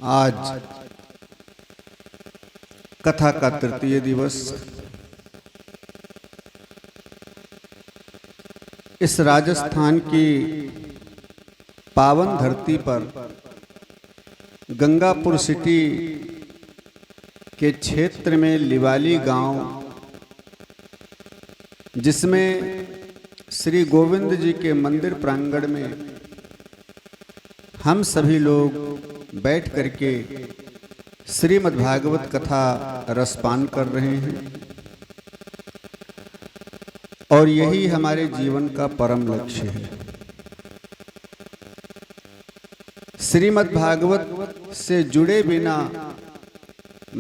आज कथा का तृतीय दिवस। इस राजस्थान की पावन धरती पर गंगापुर सिटी के क्षेत्र में लिवाली गांव, जिसमें श्री गोविंद जी के मंदिर प्रांगण में हम सभी लोग बैठ करके श्रीमद् भागवत कथा रसपान कर रहे हैं और यही हमारे जीवन का परम लक्ष्य है। श्रीमद् भागवत से जुड़े बिना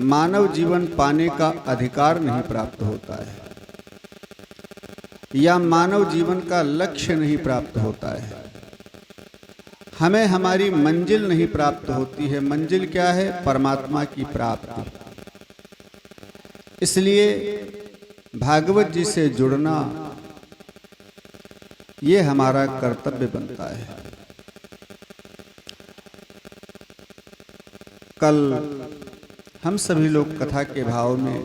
मानव जीवन पाने का अधिकार नहीं प्राप्त होता है या मानव जीवन का लक्ष्य नहीं प्राप्त होता है। हमें हमारी मंजिल नहीं प्राप्त होती है। मंजिल क्या है? परमात्मा की प्राप्ति। इसलिए भागवत जी से जुड़ना ये हमारा कर्तव्य बनता है। कल हम सभी लोग कथा के भाव में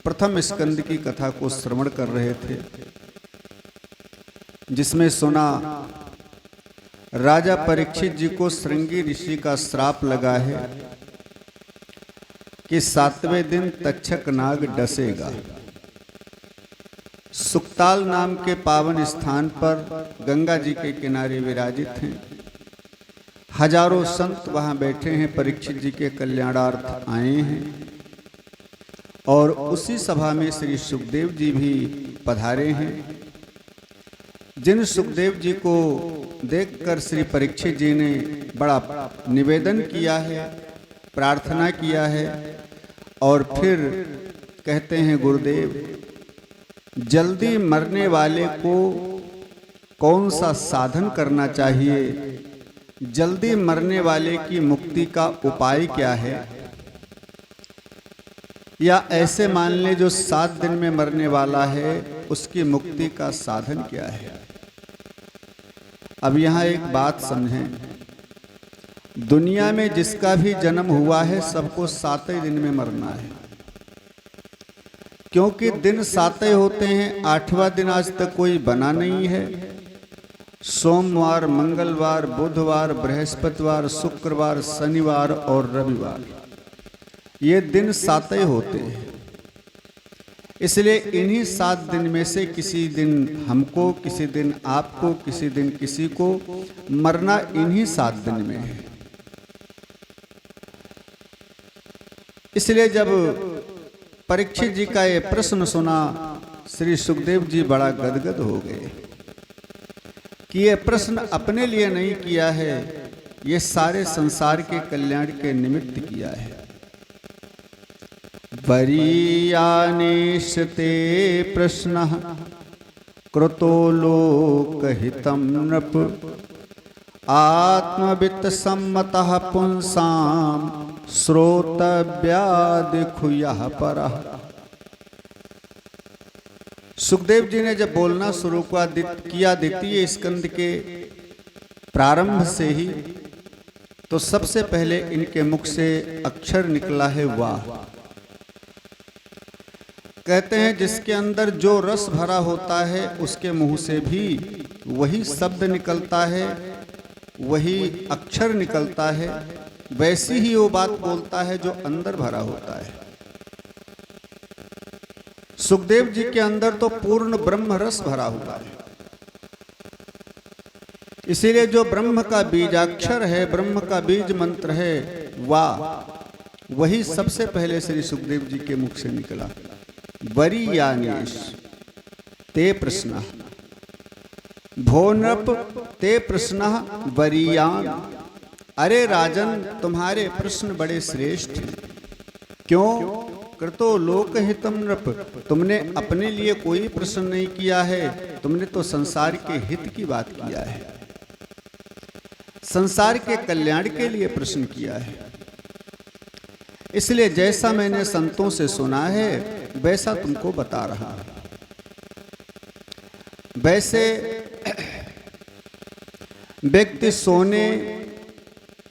प्रथम स्कंद की कथा को श्रवण कर रहे थे, जिसमें सुना राजा परीक्षित जी को श्रृंगी ऋषि का श्राप लगा है कि 7वें दिन तक्षक नाग डसेगा। सुक्ताल नाम के पावन स्थान पर गंगा जी के किनारे विराजित हैं। हजारों संत वहां बैठे हैं, परीक्षित जी के कल्याणार्थ आए हैं और उसी सभा में श्री सुखदेव जी भी पधारे हैं। जिन सुखदेव जी को देखकर श्री परीक्षित जी ने बड़ा निवेदन किया है, प्रार्थना किया है और फिर कहते हैं, गुरुदेव, जल्दी मरने वाले को कौन सा साधन करना चाहिए? जल्दी मरने वाले की मुक्ति का उपाय क्या है? या ऐसे मान ले जो 7 दिन में मरने वाला है, उसकी मुक्ति का साधन क्या है? अब यहाँ एक बात समझें, दुनिया में जिसका भी जन्म हुआ है सबको 7 दिन में मरना है, क्योंकि दिन 7 होते हैं। 8वां दिन आज तक कोई बना नहीं है। सोमवार, मंगलवार, बुधवार, बृहस्पतिवार, शुक्रवार, शनिवार और रविवार, ये दिन 7 होते हैं। इसलिए इन्हीं 7 दिन में से किसी दिन हमको, किसी दिन आपको, किसी दिन किसी को मरना इन्हीं 7 दिन में है। इसलिए जब परीक्षित जी का ये प्रश्न सुना, श्री सुखदेव जी बड़ा गदगद हो गए कि ये प्रश्न अपने लिए नहीं किया है, ये सारे संसार के कल्याण के निमित्त किया है। वरीयानेशते प्रश्नः कृतो लोकहितं नृप आत्मवित्त सम्मतः पुंसां श्रोतव्यादिखुयः परः। सुखदेव जी ने जब बोलना शुरू किया द्वितीय स्कंद के प्रारंभ से ही, तो सबसे पहले इनके मुख से अक्षर निकला है वाह। कहते हैं जिसके अंदर जो रस भरा होता है उसके मुंह से भी वही शब्द निकलता है, वही अक्षर निकलता है, वैसी ही वो बात बोलता है जो अंदर भरा होता है। सुखदेव जी के अंदर तो पूर्ण ब्रह्म रस भरा हुआ है। इसीलिए जो ब्रह्म का बीजाक्षर है, ब्रह्म का बीज मंत्र है वाह, वही सबसे पहले श्री सुखदेव जी के मुख से निकला। वरीयानेश ते प्रश्न भोनप ते प्रश्न वरीयान। अरे राजन, तुम्हारे प्रश्न बड़े श्रेष्ठ हैं। क्यों? कृतो लोकहितम नृप, तुमने अपने लिए कोई प्रश्न नहीं किया है, तुमने तो संसार के हित की बात किया है, संसार के कल्याण के लिए प्रश्न किया है। इसलिए जैसा मैंने संतों से सुना है वैसा तुमको बता रहा हूं। वैसे व्यक्ति सोने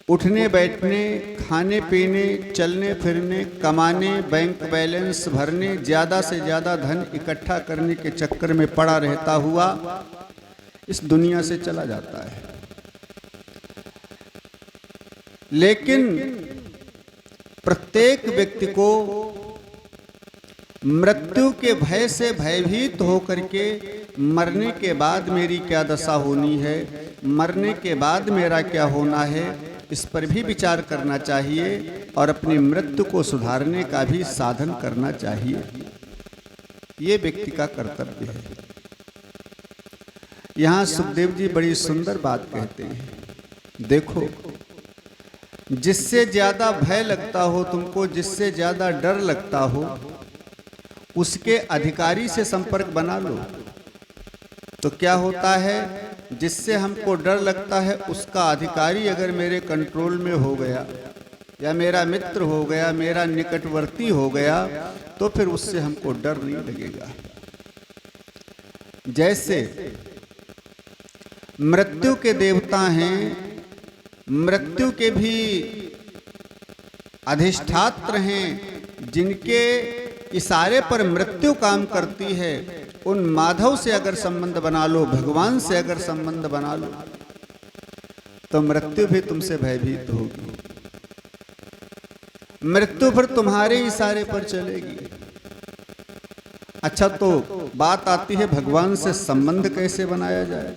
उठने बैठने, खाने पीने, चलने फिरने, कमाने, बैंक बैलेंस भरने, ज़्यादा से ज़्यादा धन इकट्ठा करने के चक्कर में पड़ा रहता हुआ इस दुनिया से चला जाता है। लेकिन प्रत्येक व्यक्ति को मृत्यु के भय से भयभीत होकर के मरने के बाद मेरी क्या दशा होनी है, मरने के बाद मेरा क्या होना है, इस पर भी विचार करना चाहिए और अपनी मृत्यु को सुधारने का भी साधन करना चाहिए। ये व्यक्ति का कर्तव्य है। यहाँ सुखदेव जी बड़ी सुंदर बात कहते हैं, देखो जिससे ज्यादा भय लगता हो तुमको, जिससे ज्यादा डर लगता हो, उसके अधिकारी से संपर्क बना लो। तो क्या होता है, जिससे हमको डर लगता है उसका अधिकारी अगर मेरे कंट्रोल में हो गया या मेरा मित्र हो गया, मेरा निकटवर्ती हो गया, तो फिर उससे हमको डर नहीं लगेगा। जैसे मृत्यु के देवता हैं, मृत्यु के भी अधिष्ठात्र हैं, जिनके इशारे पर मृत्यु काम करती है, उन माधव से अगर संबंध बना लो, भगवान से अगर संबंध बना लो, तो मृत्यु भी तुमसे भयभीत होगी। मृत्यु फिर तुम्हारे इशारे पर चलेगी। अच्छा, तो बात आती है भगवान से संबंध कैसे बनाया जाए।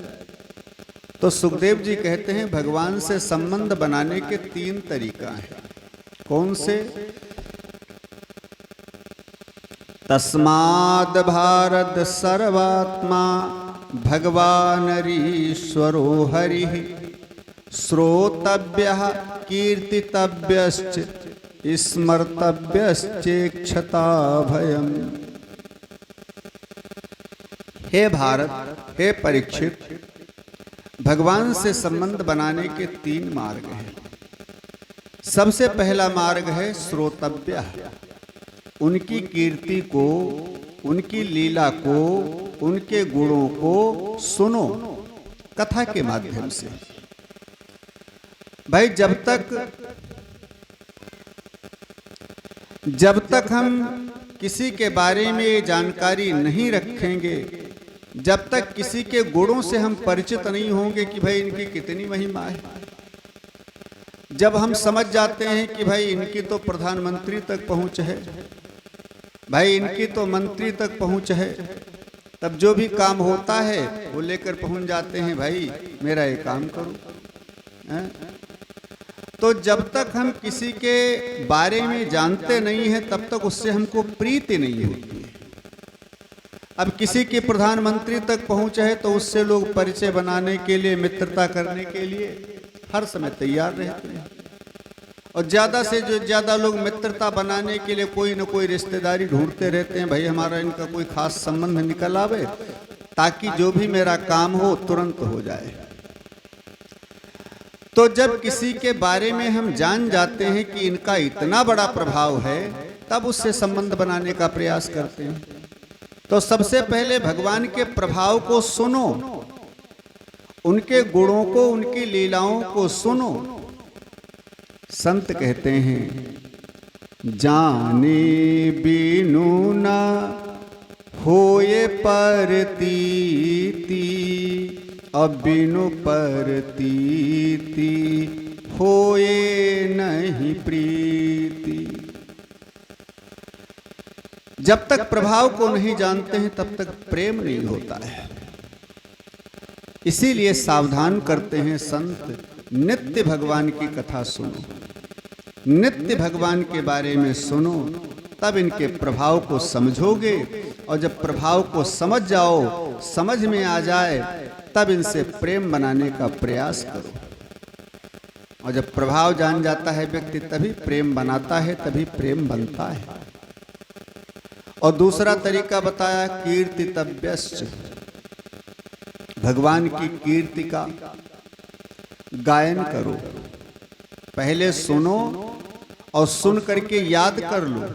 तो सुखदेव जी कहते हैं भगवान से संबंध बनाने के 3 तरीका हैं। कौन से? तस्माद् भारत सर्वात्मा भगवानरीश्वरो हरिः श्रोतव्यः कीर्तितव्यश्च स्मर्तव्यश्चेक्षता भयम्। हे भारत, हे परीक्षित, भगवान से संबंध बनाने के 3 मार्ग हैं। सबसे पहला मार्ग है श्रोतव्य, उनकी कीर्ति को, उनकी लीला को, उनके गुणों को सुनो कथा के माध्यम से। भाई जब तक हम किसी के बारे में जानकारी नहीं रखेंगे, जब तक किसी के गुणों से हम परिचित नहीं होंगे कि भाई इनकी कितनी महिमा है, जब हम समझ जाते हैं कि भाई इनकी तो प्रधानमंत्री तक पहुंच है, भाई इनकी तो मंत्री तक पहुंच है, तब जो भी काम होता है वो लेकर पहुंच जाते हैं, भाई मेरा ये काम करो। तो जब तक हम किसी के बारे में जानते नहीं हैं तब तक उससे हमको प्रीति नहीं होती है। अब किसी की प्रधानमंत्री तक पहुंच है तो उससे लोग परिचय बनाने के लिए, मित्रता करने के लिए हर समय तैयार रहते हैं, और ज़्यादा से जो ज़्यादा लोग मित्रता बनाने के लिए कोई न कोई रिश्तेदारी ढूंढते रहते हैं, भाई हमारा इनका कोई खास संबंध निकल आवे ताकि जो भी मेरा काम हो तुरंत हो जाए। तो जब किसी के बारे में हम जान जाते हैं कि इनका इतना बड़ा प्रभाव है, तब उससे संबंध बनाने का प्रयास करते हैं। तो सबसे पहले भगवान के प्रभाव को सुनो, उनके गुणों को, उनकी लीलाओं को सुनो। संत कहते हैं जाने बिनु न होए परतीति, अब बिनु परतीति होए नहीं प्रीति। जब तक प्रभाव को नहीं जानते हैं तब तक प्रेम नहीं होता है। इसीलिए सावधान करते हैं संत, नित्य भगवान की कथा सुनो, नित्य भगवान के बारे में सुनो, तब इनके प्रभाव को समझोगे, और जब प्रभाव को समझ जाओ, समझ में आ जाए, तब इनसे प्रेम बनाने का प्रयास करो। और जब प्रभाव जान जाता है व्यक्ति, तभी प्रेम बनाता है, तभी प्रेम बनता है। और दूसरा तरीका बताया कीर्तितव्यश्च, भगवान की कीर्ति का गायन करो। पहले सुनो और सुन करके याद कर लो,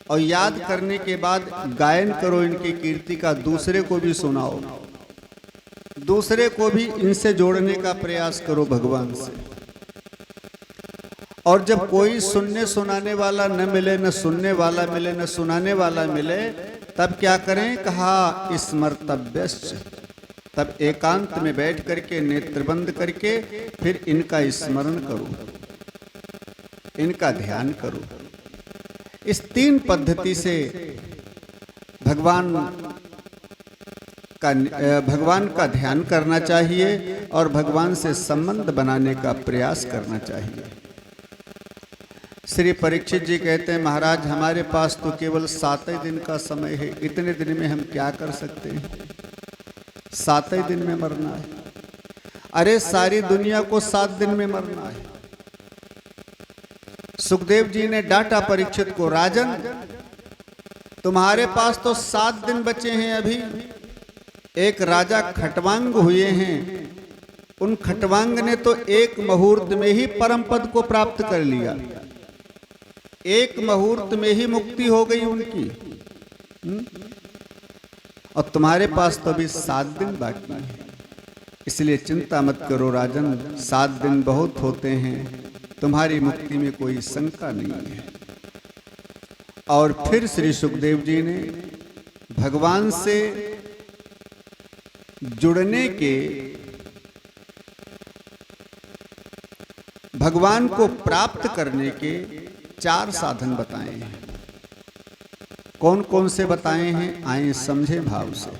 और याद करने के बाद गायन करो इनकी कीर्ति का, दूसरे को भी सुनाओ, दूसरे को भी इनसे जोड़ने का प्रयास करो भगवान से। और जब कोई सुनने सुनाने वाला न मिले, न सुनने वाला मिले, न सुनाने वाला मिले, तब क्या करें? कहा स्मर्तव्यश्च, तब एकांत में बैठ करके नेत्र बंद करके फिर इनका स्मरण करो, इनका ध्यान करो। इस 3 पद्धति से भगवान का ध्यान करना चाहिए और भगवान से संबंध बनाने का प्रयास करना चाहिए। श्री परीक्षित जी कहते हैं, महाराज हमारे पास तो केवल 7 ही दिन का समय है, इतने दिन में हम क्या कर सकते हैं? 7 ही दिन में मरना है। अरे सारी दुनिया को 7 दिन में मरना है। सुखदेव जी ने डांटा परीक्षित को, राजन तुम्हारे पास तो 7 दिन बचे हैं। अभी एक राजा खटवांग हुए हैं, उन खटवांग ने तो एक मुहूर्त में ही परम पद को प्राप्त कर लिया, एक मुहूर्त में ही मुक्ति हो गई उनकी। और तुम्हारे पास तो अभी 7 दिन बाकी है, इसलिए चिंता मत करो राजन, 7 दिन बहुत होते हैं, तुम्हारी मुक्ति में कोई शंका नहीं है। और फिर श्री सुखदेव जी ने भगवान से जुड़ने के, भगवान को प्राप्त करने के 4 साधन बताए हैं। कौन कौन से बताए हैं? आए समझे भाव से।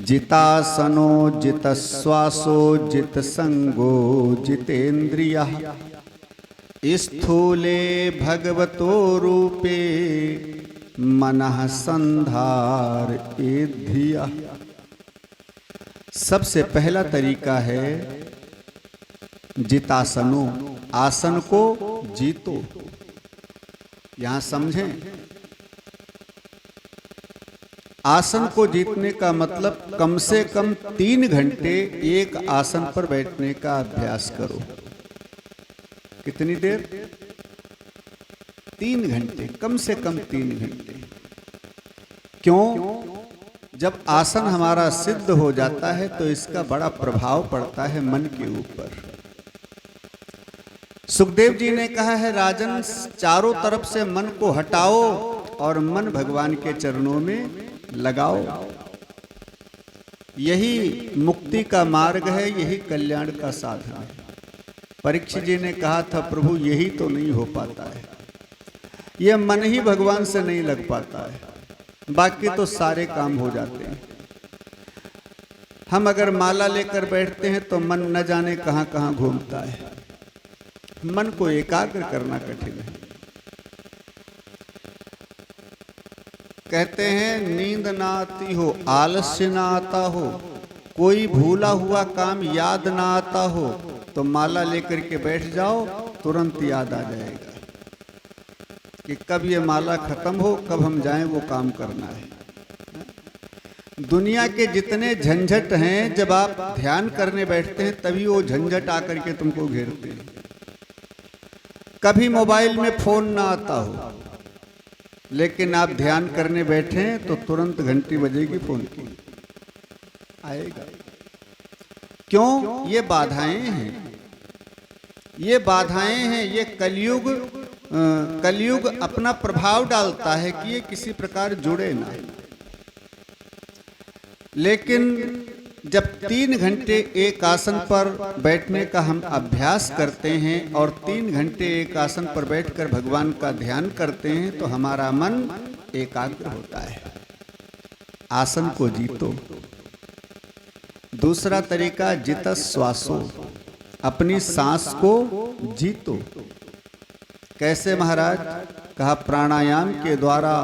जितासनो जितश्वासो जितसंगो जितेन्द्रियः स्थूले भगवतो रूपे मनः संधार एधिया। सबसे पहला तरीका है जितासनो, आसन को जीतो। यहां समझें, आसन को जीतने का मतलब कम से कम 3 घंटे एक आसन पर बैठने का अभ्यास करो। कितनी देर? 3 घंटे, कम से कम 3 घंटे। क्यों? जब आसन हमारा सिद्ध हो जाता है तो इसका बड़ा प्रभाव पड़ता है मन के ऊपर। सुखदेव जी ने कहा है, राजन चारों तरफ से मन को हटाओ और मन भगवान के चरणों में लगाओ। यही मुक्ति का मार्ग है, यही कल्याण का साधन है। परीक्षित जी ने कहा था, प्रभु यही तो नहीं हो पाता है, यह मन ही भगवान से नहीं लग पाता है, बाकी तो सारे काम हो जाते हैं। हम अगर माला लेकर बैठते हैं तो मन न जाने कहां कहां घूमता है। मन को एकाग्र करना कठिन है। कहते हैं नींद ना आती हो, आलस्य ना आता हो, कोई भूला हुआ काम याद ना आता हो, तो माला लेकर के बैठ जाओ, तुरंत याद आ जाएगा कि कब ये माला खत्म हो, कब हम जाएं वो काम करना है। दुनिया के जितने झंझट हैं, जब आप ध्यान करने बैठते हैं तभी वो झंझट आकर के तुमको घेरते हैं। कभी मोबाइल में फोन ना आता हो, लेकिन आप ध्यान करने बैठे तो तुरंत घंटी बजेगी फोन की, आएगा। क्यों? ये बाधाएं हैं, ये बाधाएं हैं। ये कलयुग अपना प्रभाव डालता है कि ये किसी प्रकार जुड़े ना। लेकिन जब 3 घंटे एक आसन पर बैठने का हम अभ्यास करते हैं और 3 घंटे एक आसन पर बैठकर भगवान का ध्यान करते हैं, तो हमारा मन एकाग्र होता है। आसन को जीतो। दूसरा तरीका जितश्वासो, अपनी सांस को जीतो। कैसे महाराज? कहा प्राणायाम के द्वारा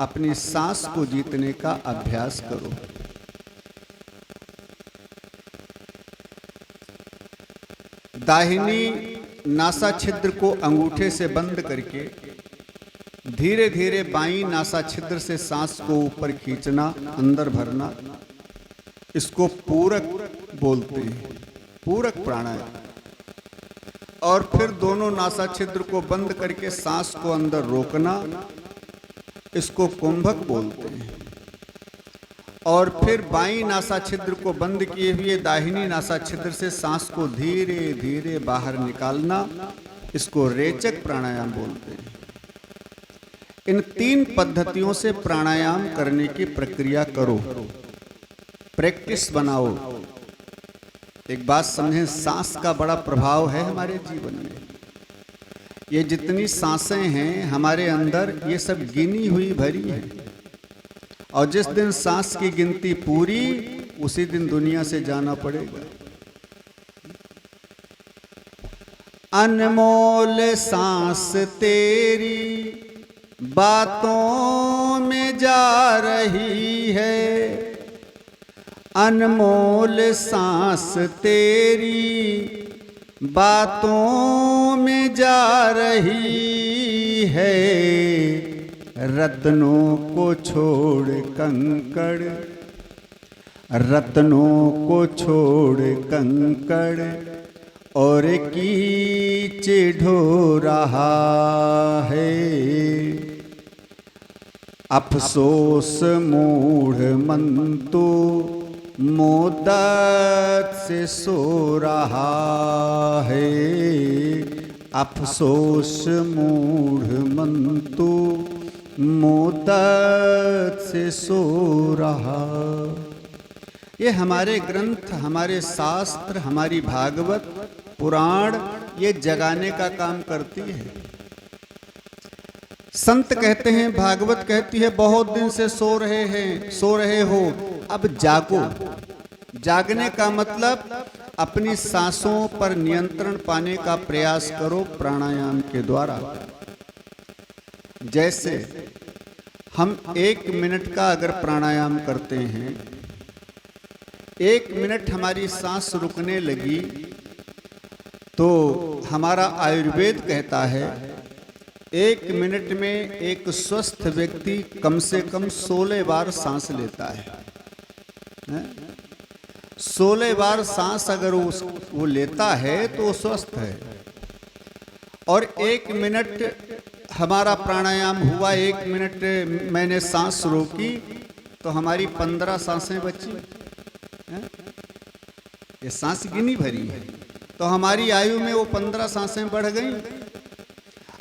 अपनी सांस को जीतने का अभ्यास करो। दाहिनी नासा छिद्र को अंगूठे से बंद करके धीरे धीरे बाईं नासा छिद्र से सांस को ऊपर खींचना, अंदर भरना, इसको पूरक बोलते हैं, पूरक प्राणायाम। और फिर दोनों नासा छिद्र को बंद करके सांस को अंदर रोकना, इसको कुंभक बोलते हैं। और फिर बाईं नासा छिद्र को बंद किए हुए दाहिनी नासा छिद्र से सांस को धीरे धीरे बाहर निकालना, इसको रेचक प्राणायाम बोलते हैं। इन 3 पद्धतियों से प्राणायाम करने की प्रक्रिया करो, प्रैक्टिस बनाओ। एक बात समझें, सांस का बड़ा प्रभाव है हमारे जीवन में। ये जितनी सांसें हैं हमारे अंदर, ये सब गिनी हुई भरी है, और जिस दिन सांस की गिनती पूरी, उसी दिन दुनिया से जाना पड़ेगा। अनमोल सांस तेरी बातों में जा रही है, अनमोल सांस तेरी बातों में जा रही है। रत्नों को छोड़ कंकड़, रत्नों को छोड़ कंकड़ और कीच ढो रहा है। अफसोस मूढ़ मन तो मोदत से सो रहा है। अफसोस मूढ़ मन तो मोदत से सो रहा। ये हमारे ग्रंथ, हमारे शास्त्र, हमारी भागवत पुराण ये जगाने का काम करती है। संत कहते हैं, भागवत कहती है, बहुत दिन से सो रहे हो, अब जागो। जागने का मतलब अपनी सांसों पर नियंत्रण पाने का प्रयास करो प्राणायाम के द्वारा। जैसे हम 1 मिनट का अगर प्राणायाम करते हैं, 1 मिनट हमारी सांस रुकने लगी, तो हमारा आयुर्वेद कहता है 1 मिनट में एक स्वस्थ व्यक्ति कम से कम 16 बार सांस लेता है। 16 बार सांस अगर वो लेता है तो वो स्वस्थ है। और 1 मिनट हमारा प्राणायाम हुआ, 1 मिनट मैंने सांस रोकी तो हमारी 15 सांसें बची। ये सांस गिनी भरी है, तो हमारी आयु में वो 15 सांसें बढ़ गई।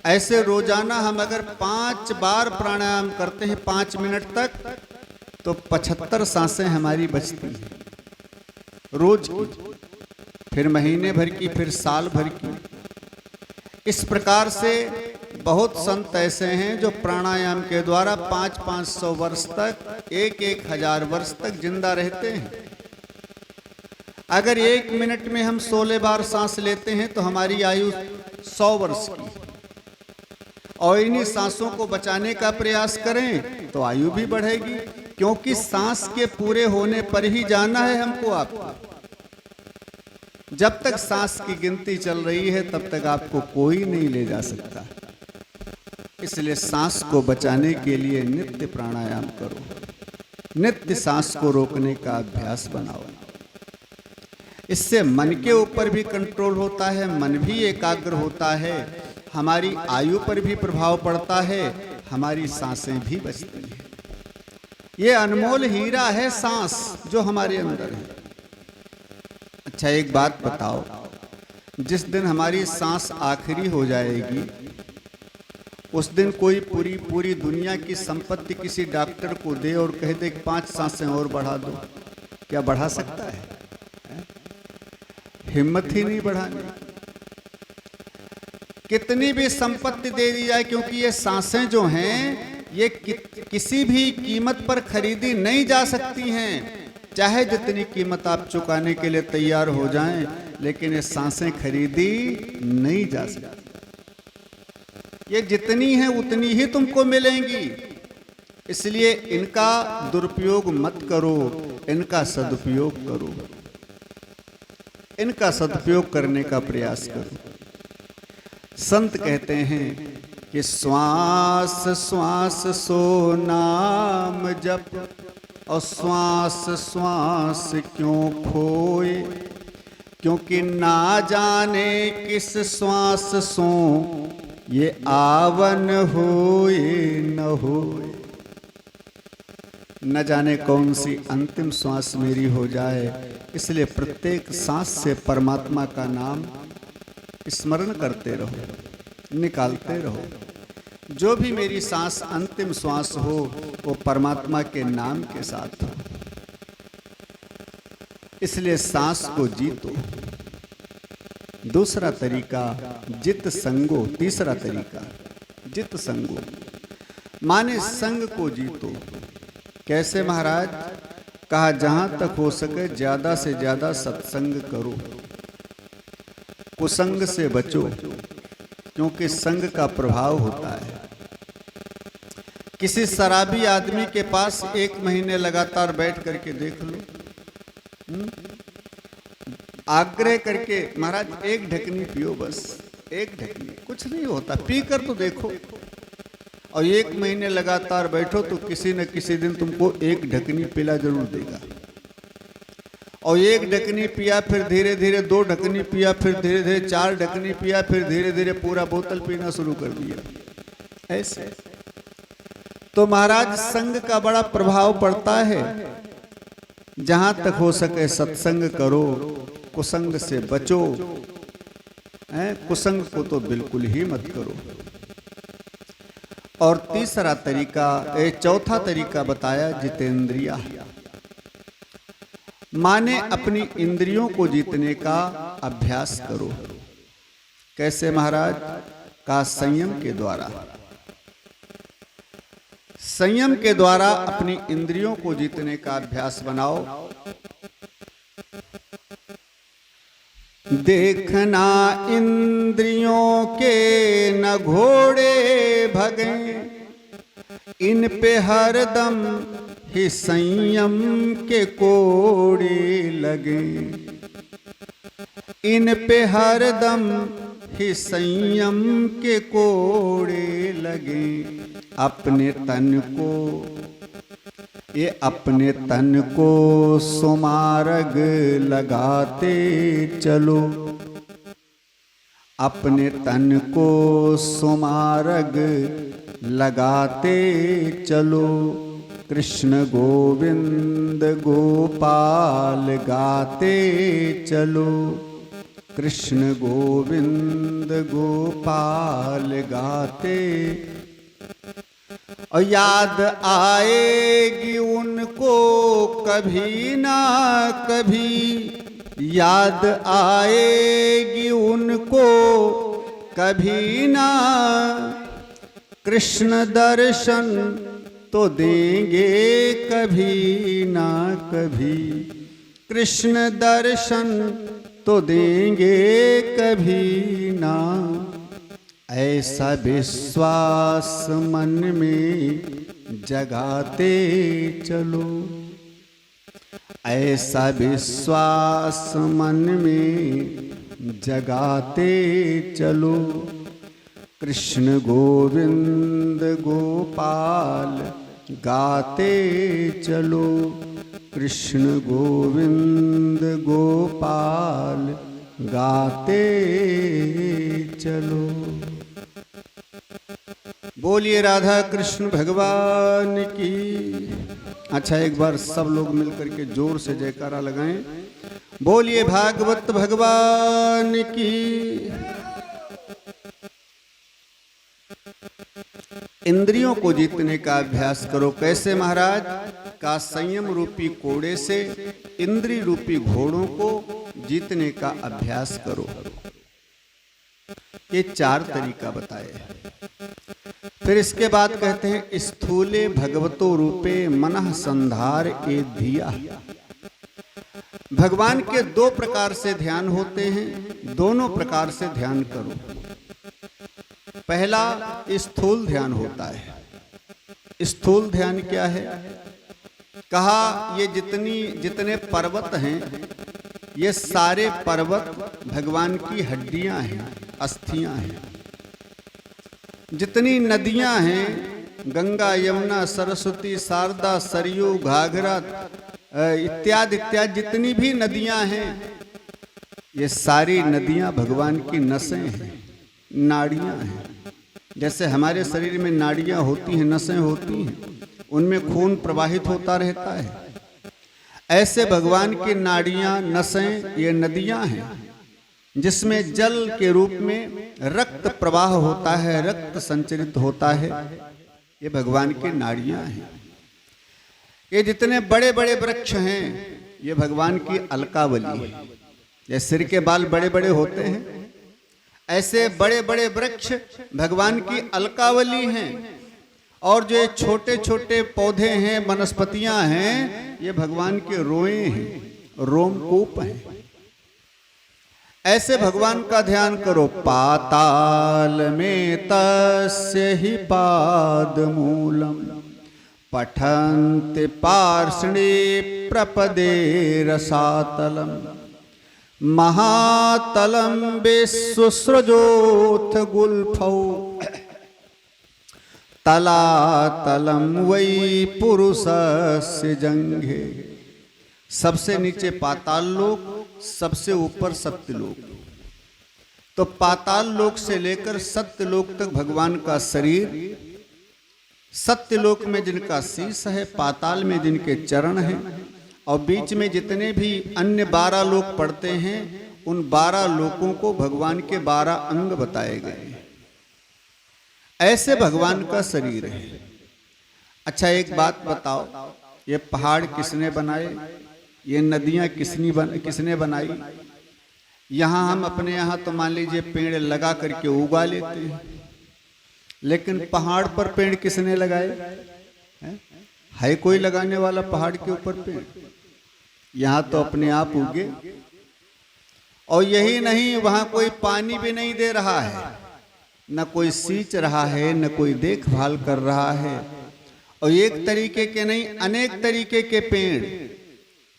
ऐसे रोजाना हम अगर 5 बार प्राणायाम करते हैं 5 मिनट तक, तो 75 सांसें हमारी बचती हैं रोज की, फिर महीने भर की, फिर साल भर की। इस प्रकार से बहुत संत ऐसे हैं जो प्राणायाम के द्वारा 500-500 वर्ष तक, 1-1000 वर्ष तक जिंदा रहते हैं। अगर 1 मिनट में हम 16 बार सांस लेते हैं तो हमारी आयु 100 वर्ष की, और इन्हीं सांसों को बचाने का प्रयास करें तो आयु भी बढ़ेगी, क्योंकि सांस के पूरे होने पर ही जाना है हमको आपको। जब तक सांस की गिनती चल रही है तब तक आपको कोई नहीं ले जा सकता। इसलिए सांस को बचाने के लिए नित्य प्राणायाम करो, नित्य सांस को रोकने का अभ्यास बनाओ। इससे मन के ऊपर भी कंट्रोल होता है, मन भी एकाग्र होता है, हमारी आयु पर भी प्रभाव पड़ता है, हमारी सांसें भी बचती हैं। ये अनमोल हीरा है सांस जो हमारे अंदर है। अच्छा, एक बात बताओ, जिस दिन हमारी सांस आखिरी हो जाएगी, उस दिन कोई पूरी दुनिया की संपत्ति किसी डॉक्टर को दे और कह दे 5 सांसें और बढ़ा दो, क्या बढ़ा सकता है? हिम्मत ही नहीं बढ़ाने। कितनी भी संपत्ति दे दी जाए, क्योंकि ये सांसें जो हैं ये किसी भी कीमत पर खरीदी नहीं जा सकती हैं। चाहे जितनी कीमत आप चुकाने के लिए तैयार हो जाएं, लेकिन ये सांसें खरीदी नहीं जा सकती। ये जितनी हैं उतनी ही तुमको मिलेंगी। इसलिए इनका दुरुपयोग मत करो, इनका सदुपयोग करो, इनका सदुपयोग करने का प्रयास करो। संत कहते हैं कि श्वास श्वास सो नाम जप, और श्वास श्वास क्यों खोए, क्योंकि ना जाने किस श्वास सो ये आवन होए न होए। न जाने कौन सी अंतिम श्वास मेरी हो जाए, इसलिए प्रत्येक सांस से परमात्मा का नाम स्मरण करते रहो, निकालते रहो। जो भी मेरी सांस अंतिम श्वास हो वो परमात्मा के नाम के साथ हो, इसलिए सांस को जीतो। दूसरा तरीका जित संगो, तीसरा तरीका जित संगो, माने संग को जीतो। कैसे महाराज? कहा जहां तक हो सके ज्यादा से ज्यादा सत्संग करो, कुसंग से बचो, क्योंकि संग का प्रभाव होता है। किसी शराबी आदमी के पास 1 महीने लगातार बैठ करके देख लो, आग्रह करके महाराज 1 ढकनी पियो, बस 1 ढकनी, कुछ नहीं होता, पी कर तो देखो। और 1 महीने लगातार बैठो तो किसी न किसी दिन तुमको 1 ढकनी पिला जरूर देगा। और 1 ढकनी पिया, फिर धीरे धीरे 2 ढकनी पिया, फिर धीरे धीरे 4 ढकनी पिया, फिर धीरे धीरे पूरा बोतल पीना शुरू कर दिया। ऐसे तो महाराज संग का बड़ा प्रभाव पड़ता है। जहां तक हो सके सत्संग करो, कुसंग से बचो। कुसंग को तो बिल्कुल ही मत करो। और तीसरा तरीका, चौथा तरीका बताया जितेंद्रिया, माने अपनी इंद्रियों को जीतने का अभ्यास करो। कैसे महाराज? का संयम के द्वारा, संयम के द्वारा अपनी इंद्रियों को जीतने का अभ्यास बनाओ। देखना इंद्रियों के न घोड़े भगे, इन पे हरदम ही संयम के कोड़े लगे। इन पे हरदम ही संयम के कोड़े लगे। अपने तन को, ये अपने तन को सुमार्ग लगाते चलो। अपने तन को सुमार्ग लगाते चलो। कृष्ण गोविंद गोपाल गाते चलो। कृष्ण गोविंद गोपाल गाते। और याद आएगी उनको कभी ना कभी, याद आएगी उनको कभी ना। कृष्ण दर्शन तो देंगे कभी ना कभी। कृष्ण दर्शन तो देंगे कभी ना। ऐसा विश्वास मन में जगाते चलो। ऐसा विश्वास मन में जगाते चलो। कृष्ण गोविंद गोपाल गाते चलो। कृष्ण गोविंद गोपाल गाते चलो। बोलिए राधा कृष्ण भगवान की। अच्छा, एक बार सब लोग मिलकर के जोर से जयकारा लगाएं। बोलिए भागवत भगवान की। इंद्रियों को जीतने का अभ्यास करो। कैसे महाराज? का संयम रूपी कोड़े से इंद्रिय रूपी घोड़ों को जीतने का अभ्यास करो। ये 4 तरीका बताए। फिर इसके बाद कहते हैं स्थूले भगवतो रूपे मनः संधार ए धिया। भगवान के 2 प्रकार से ध्यान होते हैं, दोनों प्रकार से ध्यान करो। पहला स्थूल ध्यान होता है। स्थूल ध्यान क्या है? कहा ये जितने पर्वत हैं, ये सारे पर्वत भगवान की हड्डियां हैं, अस्थियां हैं। जितनी नदियां हैं, गंगा यमुना सरस्वती शारदा सरयू घाघरा इत्यादि इत्यादि जितनी भी नदियां हैं, ये सारी नदियां भगवान की नसें हैं, नाड़ियां हैं। जैसे हमारे शरीर में नाड़ियां होती हैं, नसें होती हैं, उनमें खून प्रवाहित होता रहता है। ऐसे भगवान की नाड़ियां, नसें, ये नदियां हैं जिसमें जल के रूप में रक्त प्रवाह होता है, रक्त संचरित होता है। ये भगवान की नाड़ियां हैं। ये जितने बड़े बड़े वृक्ष हैं ये भगवान की अलकावली है। ये सिर के बाल बड़े बड़े होते हैं, ऐसे बड़े बड़े वृक्ष भगवान की अलकावली हैं। और जो ये छोटे छोटे पौधे हैं, वनस्पतियां हैं, ये भगवान के रोए हैं, रोमकूप हैं। ऐसे भगवान का ध्यान करो। पाताल में तस्य ही पाद मूलम पठन्ति पार्ष्णे प्रपदे रसातलम महातलम विश्वसृजोथ गुल्फौ तलातलम वै पुरुषस्य जंघे। सबसे नीचे पाताल लोक, सबसे ऊपर सत्यलोक। तो पाताल लोक से लेकर सत्यलोक तक भगवान का शरीर, सत्यलोक में जिनका शीश है, पाताल में जिनके चरण हैं, और बीच में जितने भी अन्य 12 लोक पड़ते हैं, उन 12 लोकों को भगवान के 12 अंग बताए गए। ऐसे भगवान का शरीर है। अच्छा एक बात बताओ, ये पहाड़ किसने बनाए? ये नदियां किसने बनाई? यहाँ हम अपने यहाँ तो मान लीजिए पेड़ लगा करके उगा लेते हैं, लेकिन पहाड़ पर पेड़ किसने लगाए? है कोई लगाने वाला पहाड़ के ऊपर पेड़? यहाँ तो अपने आप उगे। और यही नहीं, वहां कोई पानी भी नहीं दे रहा है, न कोई सींच रहा है, न कोई देखभाल कर रहा है। और एक तरीके के नहीं, अनेक तरीके के पेड़,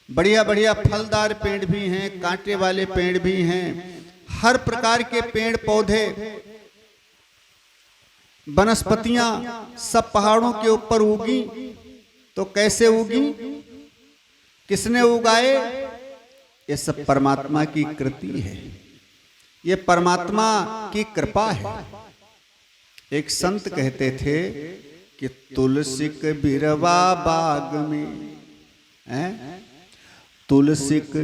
बढ़िया बढ़िया फलदार पेड़ भी हैं, कांटे वाले पेड़ भी हैं, हर प्रकार के पेड़ पौधे, वनस्पतियां सब पहाड़ों के ऊपर उगी। तो कैसे उगी? किसने उगाए? ये सब परमात्मा की कृति है, ये परमात्मा की कृपा है। एक संत कहते थे कि तुलसी के बिरवा बाग में, तुलसी के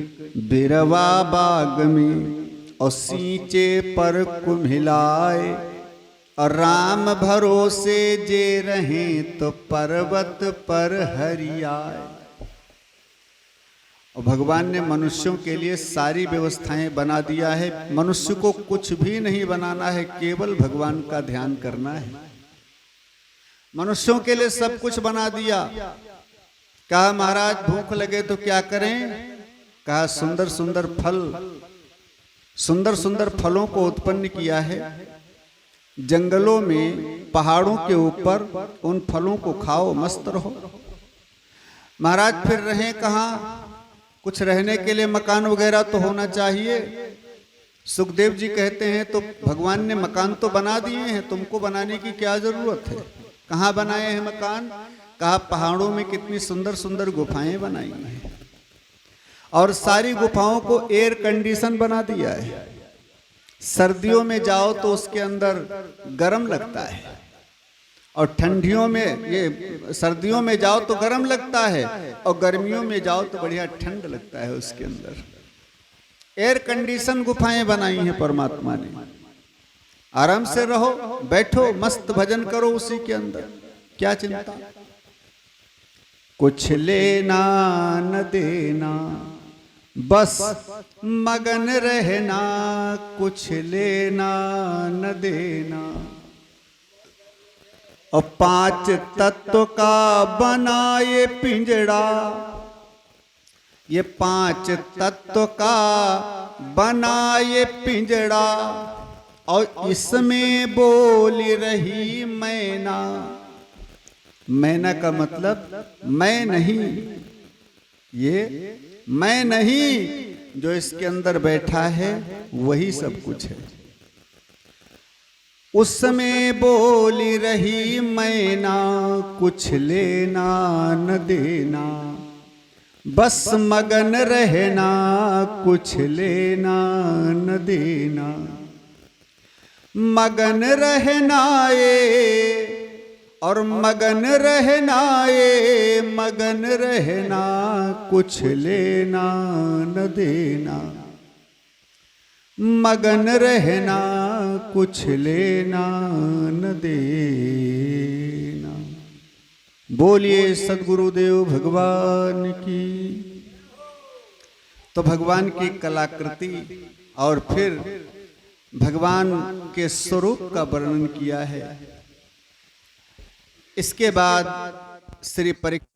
बिरवा बाग में, और सींचे पर कुम्हिलाए, और राम भरोसे जे रहे तो पर्वत पर हरियाए। और भगवान ने मनुष्यों के लिए सारी व्यवस्थाएं बना दिया है। मनुष्य को कुछ भी नहीं बनाना है, केवल भगवान का ध्यान करना है। मनुष्यों के लिए सब कुछ बना दिया। कहा महाराज भूख लगे तो क्या करें? कहा सुंदर सुंदर फल, सुंदर सुंदर फलों को उत्पन्न किया है। जंगलों में, पहाड़ों के ऊपर उन फलों को खाओ, मस्त रहो। महाराज फिर रहें कहाँ? कुछ रहने के लिए मकान वगैरह तो होना चाहिए। सुखदेव जी कहते हैं तो भगवान ने मकान तो बना दिए हैं, तुमको बनाने की क्या जरूरत है? कहाँ बनाए हैं मकान? कहा पहाड़ों में कितनी सुंदर सुंदर गुफाएं बनाई हैं, और सारी गुफाओं को एयर कंडीशन बना दिया है। सर्दियों में जाओ तो उसके अंदर गर्म लगता है, और ठंडियों में, ये सर्दियों में जाओ तो गर्म लगता है, और गर्मियों में जाओ तो बढ़िया ठंड लगता है उसके अंदर। एयर कंडीशन गुफाएं बनाई हैं परमात्मा ने। आराम से रहो, बैठो, मस्त भजन करो उसी के अंदर, क्या चिंता। कुछ लेना न देना, बस मगन रहना, कुछ लेना न देना। और 5 तत्व का बना ये पिंजड़ा, ये 5 तत्व का बना ये पिंजड़ा, और इसमें बोल रही मैना। मैना का मतलब मैं नहीं, ये मैं नहीं, जो इसके अंदर बैठा है वही सब कुछ है। उसमें बोली रही मैना, कुछ लेना न देना, बस मगन रहना, कुछ लेना न देना। मगन रहना ये और मगन रहना ये मगन रहना, कुछ लेना न देना, मगन रहना कुछ लेना न देना। बोलिए सद्गुरुदेव भगवान की। तो भगवान की कलाकृति और फिर भगवान के स्वरूप का वर्णन किया है। इसके बाद श्री परीक्षित